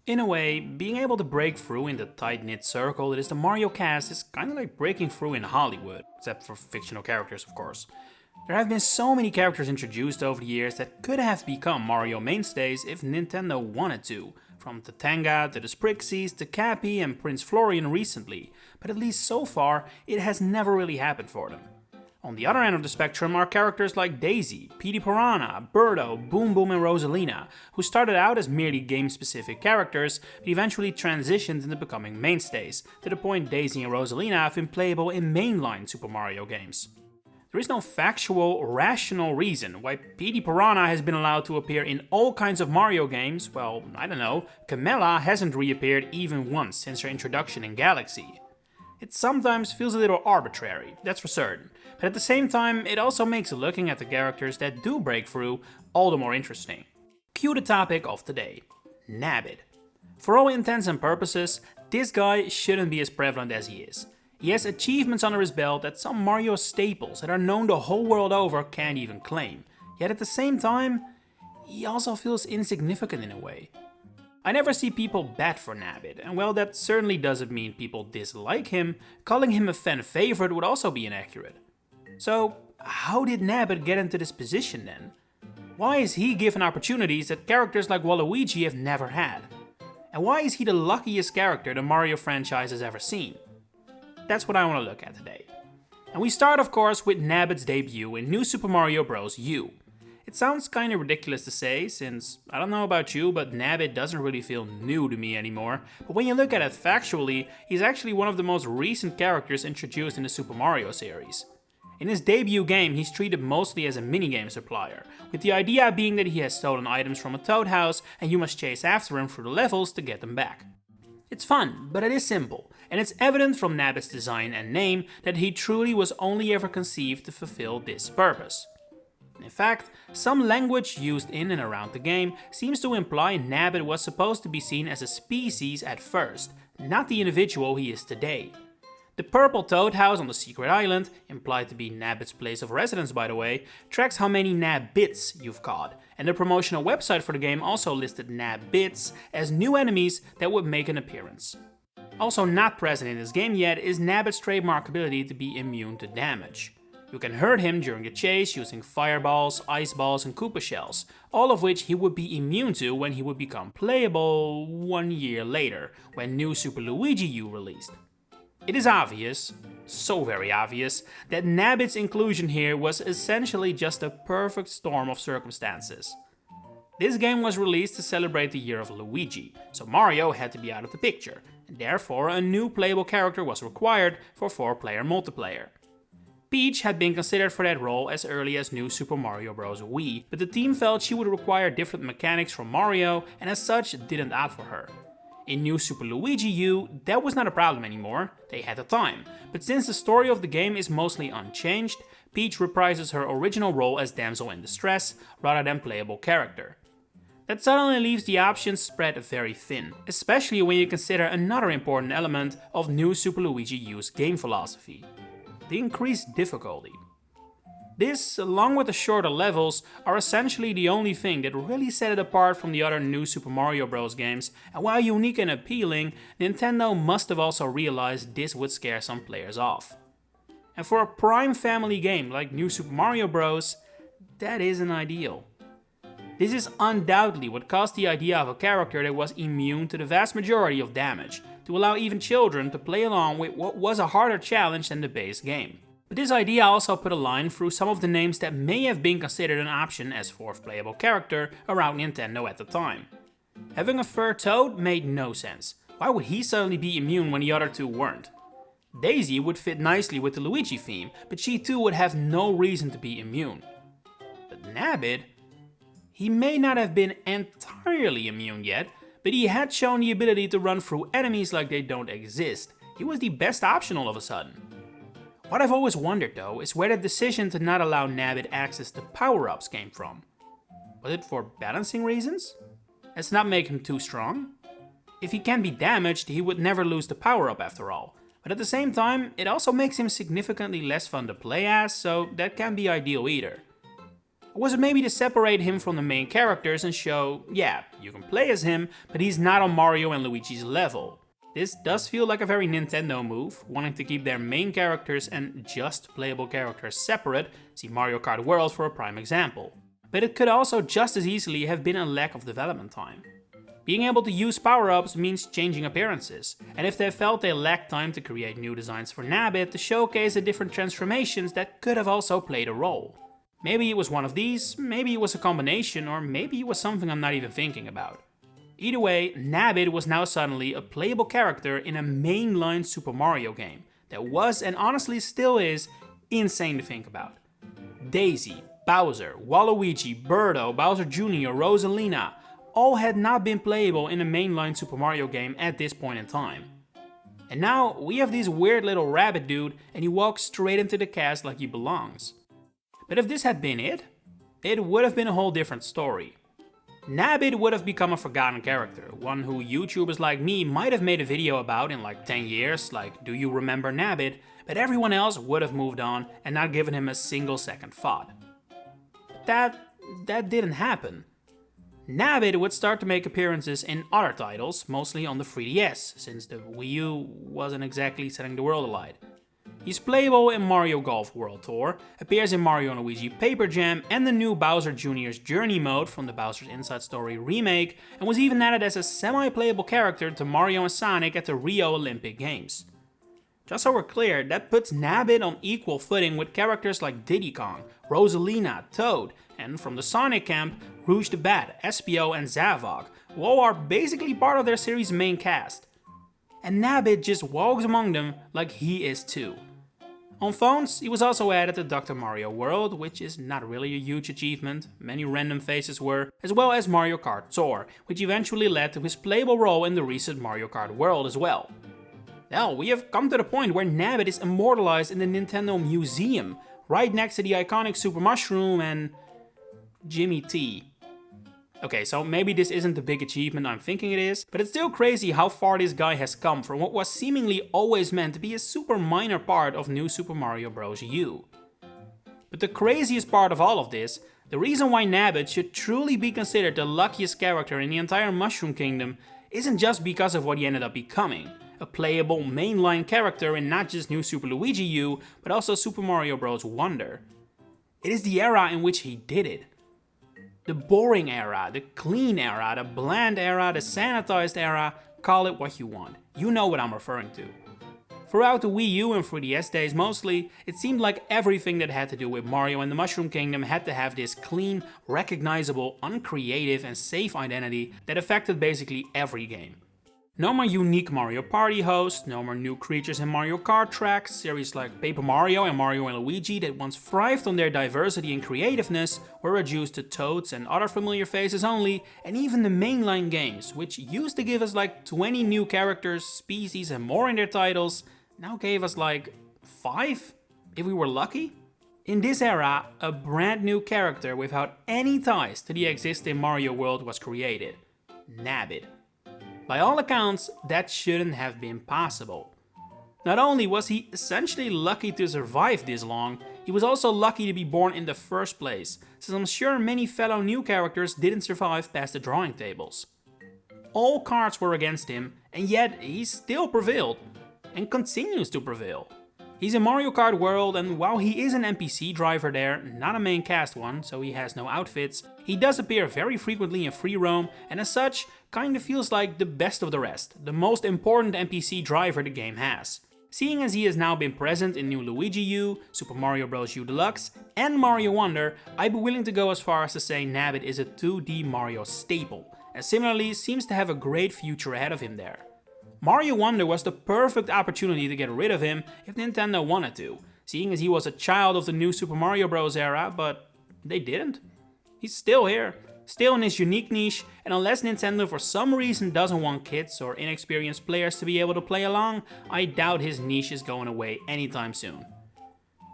In a way, being able to break through in the tight-knit circle that is the Mario cast is kinda like breaking through in Hollywood, except for fictional characters of course. There have been so many characters introduced over the years that could have become Mario mainstays if Nintendo wanted to, from Tatanga to the Sprixies to Cappy and Prince Florian recently, but at least so far it has never really happened for them. On the other end of the spectrum are characters like Daisy, Petey Piranha, Birdo, Boom Boom and Rosalina, who started out as merely game-specific characters, but eventually transitioned into becoming mainstays, to the point Daisy and Rosalina have been playable in mainline Super Mario games. There is no factual, rational reason why Petey Piranha has been allowed to appear in all kinds of Mario games. Well, I don't know, Camilla hasn't reappeared even once since her introduction in Galaxy. It sometimes feels a little arbitrary, that's for certain, but at the same time it also makes looking at the characters that do break through all the more interesting. Cue the topic of today, Nabbit. For all intents and purposes, this guy shouldn't be as prevalent as he is. He has achievements under his belt that some Mario staples that are known the whole world over can't even claim, yet at the same time, he also feels insignificant in a way. I never see people bat for Nabbit, and while that certainly doesn't mean people dislike him, calling him a fan favorite would also be inaccurate. So, how did Nabbit get into this position then? Why is he given opportunities that characters like Waluigi have never had? And why is he the luckiest character the Mario franchise has ever seen? That's what I want to look at today. And we start of course with Nabbit's debut in New Super Mario Bros. U. It sounds kinda ridiculous to say, since I don't know about you, but Nabbit doesn't really feel new to me anymore, but when you look at it factually, he's actually one of the most recent characters introduced in the Super Mario series. In his debut game, he's treated mostly as a minigame supplier, with the idea being that he has stolen items from a Toad house and you must chase after him through the levels to get them back. It's fun, but it is simple, and it's evident from Nabbit's design and name that he truly was only ever conceived to fulfill this purpose. In fact, some language used in and around the game seems to imply Nabbit was supposed to be seen as a species at first, not the individual he is today. The purple Toad house on the secret island, implied to be Nabbit's place of residence by the way, tracks how many Nabbits you've caught, and the promotional website for the game also listed Nabbits as new enemies that would make an appearance. Also not present in this game yet is Nabbit's trademark ability to be immune to damage. You can hurt him during the chase using fireballs, ice balls and Koopa shells, all of which he would be immune to when he would become playable 1 year later, when New Super Luigi U released. It is obvious, so very obvious, that Nabbit's inclusion here was essentially just a perfect storm of circumstances. This game was released to celebrate the year of Luigi, so Mario had to be out of the picture, and therefore a new playable character was required for 4-player multiplayer. Peach had been considered for that role as early as New Super Mario Bros. Wii, but the team felt she would require different mechanics from Mario and as such didn't opt for her. In New Super Luigi U, that was not a problem anymore, they had the time, but since the story of the game is mostly unchanged, Peach reprises her original role as damsel in distress rather than playable character. That suddenly leaves the options spread very thin, especially when you consider another important element of New Super Luigi U's game philosophy: the increased difficulty. This, along with the shorter levels, are essentially the only thing that really set it apart from the other New Super Mario Bros. Games, and while unique and appealing, Nintendo must have also realized this would scare some players off. And for a prime family game like New Super Mario Bros., that isn't ideal. This is undoubtedly what caused the idea of a character that was immune to the vast majority of damage, to allow even children to play along with what was a harder challenge than the base game. But this idea also put a line through some of the names that may have been considered an option as 4th playable character around Nintendo at the time. Having a fur Toad made no sense. Why would he suddenly be immune when the other two weren't? Daisy would fit nicely with the Luigi theme, but she too would have no reason to be immune. But Nabbit? He may not have been entirely immune yet, but he had shown the ability to run through enemies like they don't exist. He was the best option all of a sudden. What I've always wondered though is where the decision to not allow Nabbit access to power-ups came from. Was it for balancing reasons? Let's not make him too strong. If he can be damaged, he would never lose the power-up after all. But at the same time, it also makes him significantly less fun to play as, so that can't be ideal either. Or was it maybe to separate him from the main characters and show, yeah, you can play as him, but he's not on Mario and Luigi's level? This does feel like a very Nintendo move, wanting to keep their main characters and just playable characters separate, see Mario Kart World for a prime example. But it could also just as easily have been a lack of development time. Being able to use power-ups means changing appearances, and if they felt they lacked time to create new designs for Nabbit to showcase the different transformations, that could have also played a role. Maybe it was one of these, maybe it was a combination, or maybe it was something I'm not even thinking about. Either way, Nabbit was now suddenly a playable character in a mainline Super Mario game that was, and honestly still is, insane to think about. Daisy, Bowser, Waluigi, Birdo, Bowser Jr., Rosalina all had not been playable in a mainline Super Mario game at this point in time. And now we have this weird little rabbit dude and he walks straight into the cast like he belongs. But if this had been it would have been a whole different story. Nabbit would have become a forgotten character, one who YouTubers like me might have made a video about in like 10 years, like do you remember Nabbit, but everyone else would have moved on and not given him a single second thought. But that didn't happen. Nabbit would start to make appearances in other titles, mostly on the 3DS, since the Wii U wasn't exactly setting the world alight. He's playable in Mario Golf World Tour, appears in Mario & Luigi Paper Jam and the new Bowser Jr.'s Journey mode from the Bowser's Inside Story remake, and was even added as a semi-playable character to Mario and Sonic at the Rio Olympic Games. Just so we're clear, that puts Nabbit on equal footing with characters like Diddy Kong, Rosalina, Toad, and from the Sonic camp, Rouge the Bat, Espio and Zavok, who all are basically part of their series' main cast. And Nabbit just walks among them like he is too. On phones, he was also added to Dr. Mario World, which is not really a huge achievement, many random faces were, as well as Mario Kart Tour, which eventually led to his playable role in the recent Mario Kart World as well. Now, we have come to the point where Nabbit is immortalized in the Nintendo Museum, right next to the iconic Super Mushroom and Jimmy T. Okay, so maybe this isn't the big achievement I'm thinking it is, but it's still crazy how far this guy has come from what was seemingly always meant to be a super minor part of New Super Mario Bros. U. But the craziest part of all of this, the reason why Nabbit should truly be considered the luckiest character in the entire Mushroom Kingdom, isn't just because of what he ended up becoming. A playable mainline character in not just New Super Luigi U, but also Super Mario Bros. Wonder. It is the era in which he did it. The boring era, the clean era, the bland era, the sanitized era, call it what you want. You know what I'm referring to. Throughout the Wii U and 3DS days mostly, it seemed like everything that had to do with Mario and the Mushroom Kingdom had to have this clean, recognizable, uncreative and safe identity that affected basically every game. No more unique Mario Party hosts, no more new creatures in Mario Kart tracks, series like Paper Mario and Mario & Luigi that once thrived on their diversity and creativeness were reduced to Toads and other familiar faces only, and even the mainline games, which used to give us like 20 new characters, species and more in their titles, now gave us like 5, if we were lucky. In this era, a brand new character without any ties to the existing Mario world was created, Nabbit. By all accounts, that shouldn't have been possible. Not only was he essentially lucky to survive this long, he was also lucky to be born in the first place, since I'm sure many fellow new characters didn't survive past the drawing tables. All cards were against him, and yet he still prevailed, and continues to prevail. He's in Mario Kart World, and while he is an NPC driver there, not a main cast one, so he has no outfits, he does appear very frequently in free roam, and as such, kinda feels like the best of the rest, the most important NPC driver the game has. Seeing as he has now been present in New Luigi U, Super Mario Bros. U Deluxe, and Mario Wonder, I'd be willing to go as far as to say Nabbit is a 2D Mario staple, and similarly seems to have a great future ahead of him there. Mario Wonder was the perfect opportunity to get rid of him if Nintendo wanted to, seeing as he was a child of the new Super Mario Bros. Era, but they didn't. He's still here, still in his unique niche, and unless Nintendo for some reason doesn't want kids or inexperienced players to be able to play along, I doubt his niche is going away anytime soon.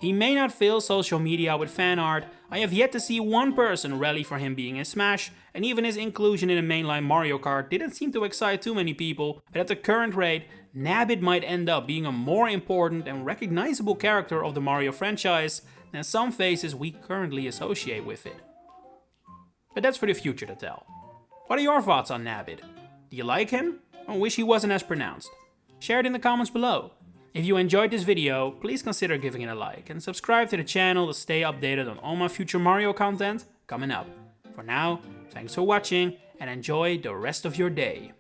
He may not fill social media with fan art, I have yet to see one person rally for him being in Smash, and even his inclusion in a mainline Mario Kart didn't seem to excite too many people, but at the current rate, Nabbit might end up being a more important and recognizable character of the Mario franchise than some faces we currently associate with it. But that's for the future to tell. What are your thoughts on Nabbit? Do you like him? Or wish he wasn't as pronounced? Share it in the comments below. If you enjoyed this video, please consider giving it a like and subscribe to the channel to stay updated on all my future Mario content coming up. For now, thanks for watching and enjoy the rest of your day.